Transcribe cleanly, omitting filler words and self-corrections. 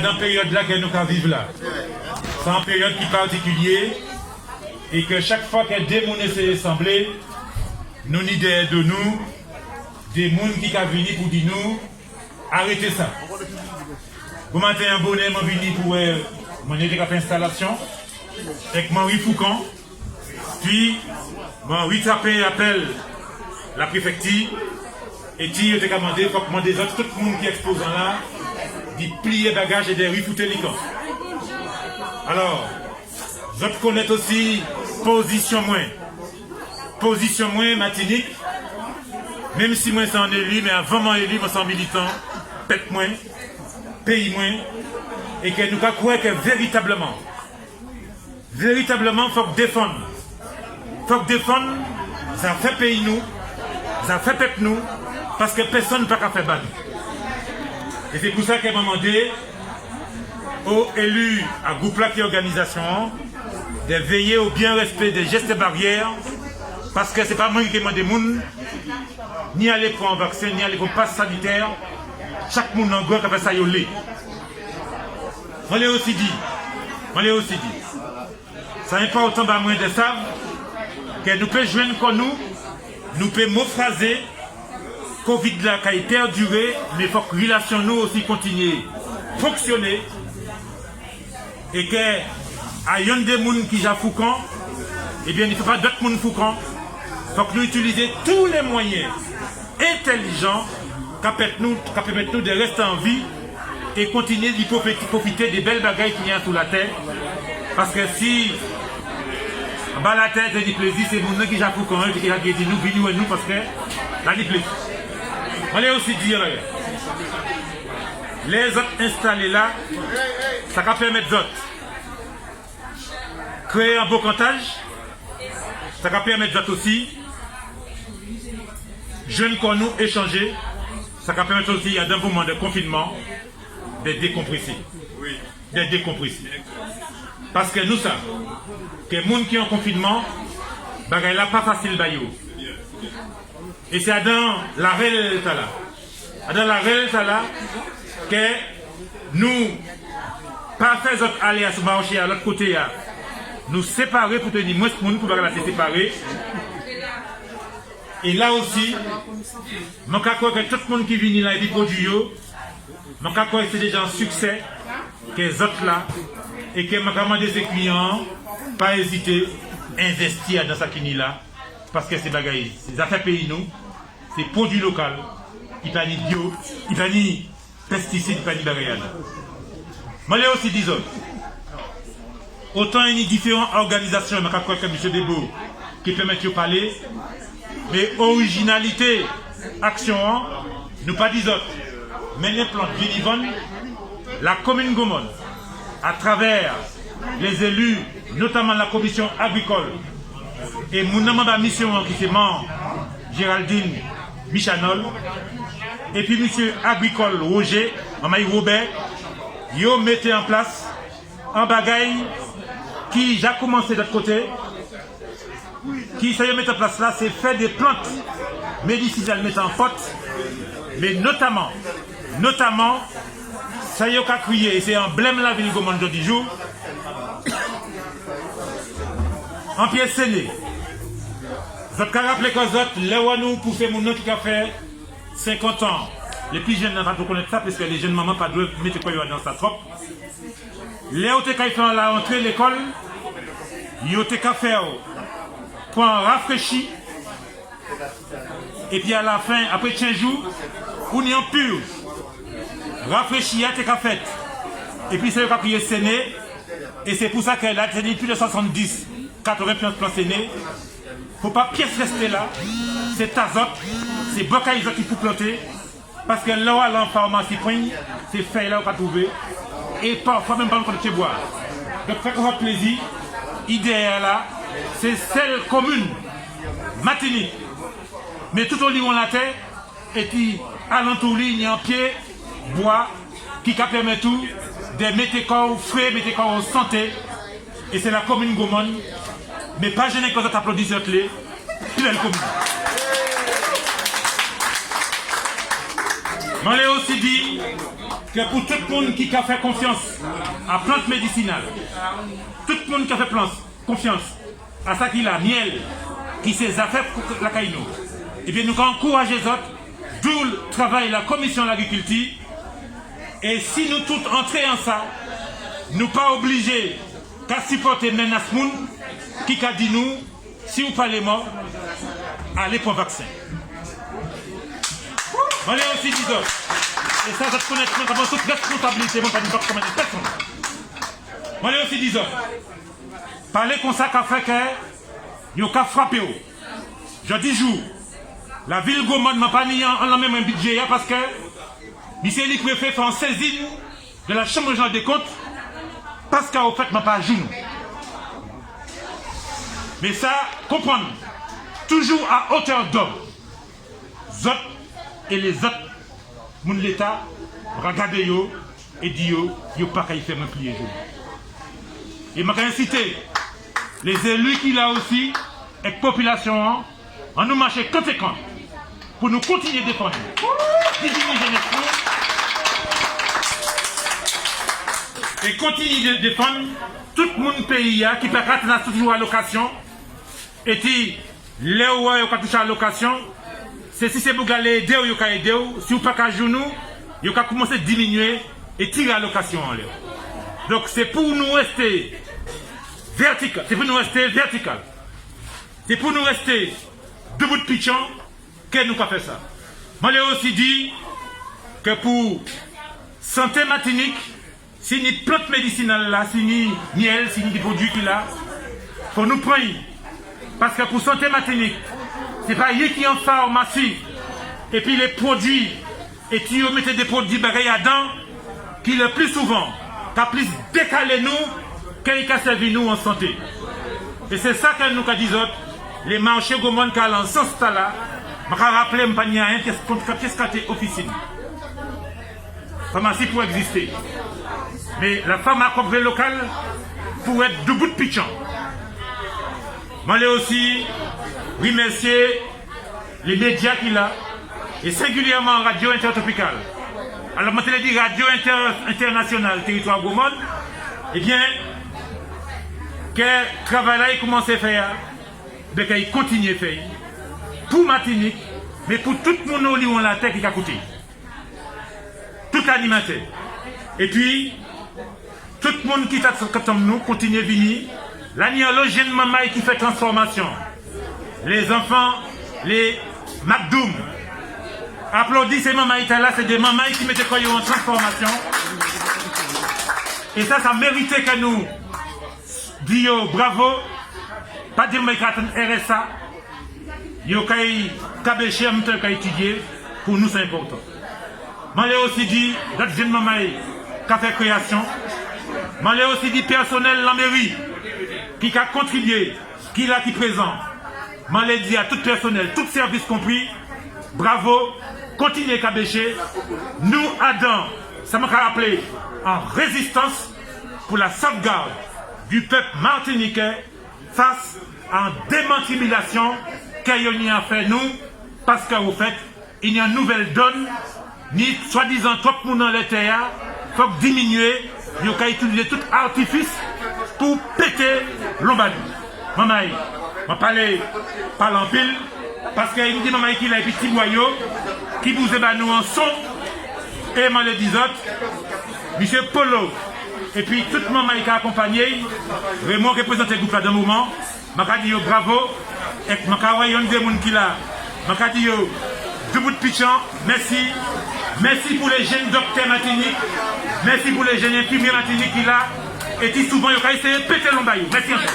Dans la période là que nous vivons là, c'est une période qui est particulière et que chaque fois que des gens s'est assemblés, nous n'y de nous, des gens qui sont venus pour dire nous, arrêtez ça. Vous m'avez un bonnet, je suis venu pour mon installation avec Marie Foucan. Puis, Marie Tapé appelle la préfecture et dit que demandé, il faut demander tout le monde qui est exposant là, de plier bagages et de refouter les camps. Alors, je connais aussi position moins matinique, même si moi c'est un élu, mais avant mon élu, moi c'est un militant, pète moins, pays moins, et que nous croyons que véritablement, il faut défendre. Il faut défendre, ça fait pays nous, ça fait peuple nous, parce que personne ne peut faire bad. Et c'est pour ça qu'à un moment donné, aux élus à groupe là qui est organisation, de veiller au bien respect des gestes barrières, parce que ce n'est pas moi qui demande des gens, ni aller pour un vaccin, ni aller pour un passe sanitaire, chaque monde en gros qui fait ça yolé. On l'a aussi dit, ça n'est pas autant de moins de ça, que nous pouvons joindre comme nous pouvons m'offraser, Covid là qui a perduré, mais il faut que la relation nous aussi continue à fonctionner. Et que, à y a des gens qui sont foucants, eh bien, il ne faut pas d'autres gens foucants. Il faut que nous utilisions tous les moyens intelligents qui permettent nous de rester en vie et continuer d'y profiter des belles bagailles qui y a sous la terre. Parce que si, bas la terre, c'est du plaisir, c'est les gens qui sont foucants, qui disent nous, venez et nous, parce que là, du plaisir. On va aussi dire, les autres installés là, ça va permettre d'autres créer un beau cantage, ça va permettre d'autres aussi, jeunes comme nous échanger, ça va permettre aussi, il y a un moment de confinement, de décompresser. Parce que nous savons que les gens qui sont en confinement, ce n'est pas facile. Et c'est dans la réalité là, que nous, pas faire aller à ce marché à l'autre côté, nous séparer pour tenir moins de monde pour la séparer. Et là aussi, je crois que tout le monde qui vient là et qui produit, je crois que c'est déjà un succès que les autres là, et que je demande à ses clients pas hésiter à investir dans ce qui là, parce que c'est bagaille, c'est affaires pays nous, c'est produit local, il n'y a pas ni bio, il n'y a pas ni pesticides, il n'y a pas ni bagaille. Je l'ai aussi dit autant il y a différentes organisations, je crois que M. Debo, qui permettent de parler, mais originalité, action, nous pas des autres. Mais les plantes vivantes, la commune Gomone, à travers les élus, notamment la commission agricole, et mon membre de mission qui est membre, Géraldine Michanol, et puis M. Agricole Roger, Maman Robert, ils ont mis en place un bagaille qui a commencé de l'autre côté, qui s'est mis en place là, c'est faire des plantes médicinales mettre en pote, mais notamment, ça y a crié, et c'est un blême la ville de Gomone du jour, en pièce scellée. Vous avez rappelé que vous êtes là où nous, pour faire mon qui a fait 50 ans, les plus jeunes n'ont pas tout connaître ça, parce que les jeunes mamans pas doivent mettre quoi dans sa trop. Les autres qui fait la entrée de l'école, ils ont fait pour un rafraîchi, et puis à la fin, après 15 jours, on est en pur. Rafraîchi a été fait. Et puis c'est le cas qui est séné, et c'est pour ça qu'elle a tenu plus de 70, 80 plans sénés. Il ne faut pas pièce rester là, c'est azote, c'est bocaïs qu'il faut planter, parce que là où en pharmacie, c'est fait là où on va trouver, et parfois même pas de boire. Donc faites votre plaisir, idéal là, c'est celle commune, Matini, mais tout au niveau de la terre, et puis alentour il y a un pied, bois, qui permet tout, de mettre corps frais, mettre corps santé, et c'est la commune Gomone. Mais pas gêné quand on applaudit cette clé, puis elle commune. Je l'ai aussi dit que pour tout le monde qui a fait confiance à plantes médicinales, tout le monde qui a fait confiance à ça qu'il a, miel, qui s'est affaires pour la caïno, et bien nous encourageons les autres, d'où le travail de la commission de l'agriculture. Et si nous tous entrons en ça, nous pas obligés qu'à supporter menace moun qui a dit nous, si vous parlez mort, allez pour le vaccin. On est aussi dit d'autres. Et ça, je connais notamment toute responsabilité, moi, pas du comme personne. On est aussi dit d'autres. Parler comme ça qu'a fait que, il y a frappé. Je dis jour, la ville Gomon m'a pas mis en même un budget parce que, c'est lui qui fait en saisine de la Chambre régionale des comptes parce qu'au fait, m'a pas jour. Mais ça, comprendre, toujours à hauteur d'homme. Zot et les autres, mon l'État, regardez yo et dit yo pas qu'à y faire me plier. Et m'a incité les élus qui là aussi, et la population, en nous marcher conséquent pour nous continuer à défendre. Et continuer de défendre tout le monde pays qui peut être toujours à location. Et puis, là où on touché à location, c'est si c'est pour aller aider ou aider, si vous pas qu'à genoux, vous pouvez commencer à diminuer et tirer à location en l'air. Donc c'est pour nous rester vertical, c'est pour nous rester vertical. C'est pour nous rester debout de pitchon que nous avons fait ça. Moi, j'ai aussi dit que pour santé matinique, si ni plante médicinale là, si ni miel, si ni des produits qu'il a, il faut nous prendre. Parce que pour santé matinique, ce n'est pas lui qui est en pharmacie, et puis les produits, et puis vous mettez des produits pareils dedans, qui le plus souvent, qu'a plus décalé nous, qu'il a servi nous en santé. Et c'est ça que nous disons, les marchés Gomon qui ont en sens là, je vais rappeler qu'est-ce que c'est officine. Pharmacie pour exister. Mais la pharmacopée locale pour être debout de pitchon. Je vais aussi remercier les médias qu'il a, et singulièrement Radio Intertropicale. Alors, je vais dire Radio Internationale, territoire Gomon, eh bien, que le travail là, il commence à faire, mais qu'il continue à faire, pour Martinique, mais pour tout le monde qui a la terre qui a coûté. Tout l'animateur. Et puis, tout le monde qui est comme nous continue à venir. Là, il y a le jeune maman qui fait transformation. Les enfants, les McDoom. Applaudissez ces mamans là, c'est des mamans qui mettent quoi en transformation. Et ça méritait que nous disions bravo. Pas dire que nous RSA. Nous avons étudié. Pour nous, c'est important. Je l'ai aussi dit, d'autres jeunes mamans qui ont fait création. Je l'ai aussi dit, personnel de la mairie qui a contribué, qui est là, qui est présent. Je l'ai dit à tout personnel, tout service compris, bravo, continuez à bêcher. Nous, Adam, ça m'a rappelé, en résistance pour la sauvegarde du peuple martiniquais face à une démantimulation qu'il y a fait nous, parce qu'au fait, il y a une nouvelle donne, ni soi-disant trop de monde dans les terres, il faut diminuer, il faut utiliser tout artifice pour péter l'Ombali. Maman, je parle en pile, parce qu'il me dit maman qu'il a un petit boyau qui vous nous en son, et moi les 10 autres, M. Polo, et puis toute maman qui a accompagné, vraiment représenté le groupe là d'un moment, je dis bravo, et je dis des gens qui là, je dis debout de pitchon, merci. Merci pour les jeunes docteurs Martinique, merci pour les jeunes infirmiers Martinique qui là, et qui souvent ils ont essayé de péter l'ombayou. Merci encore.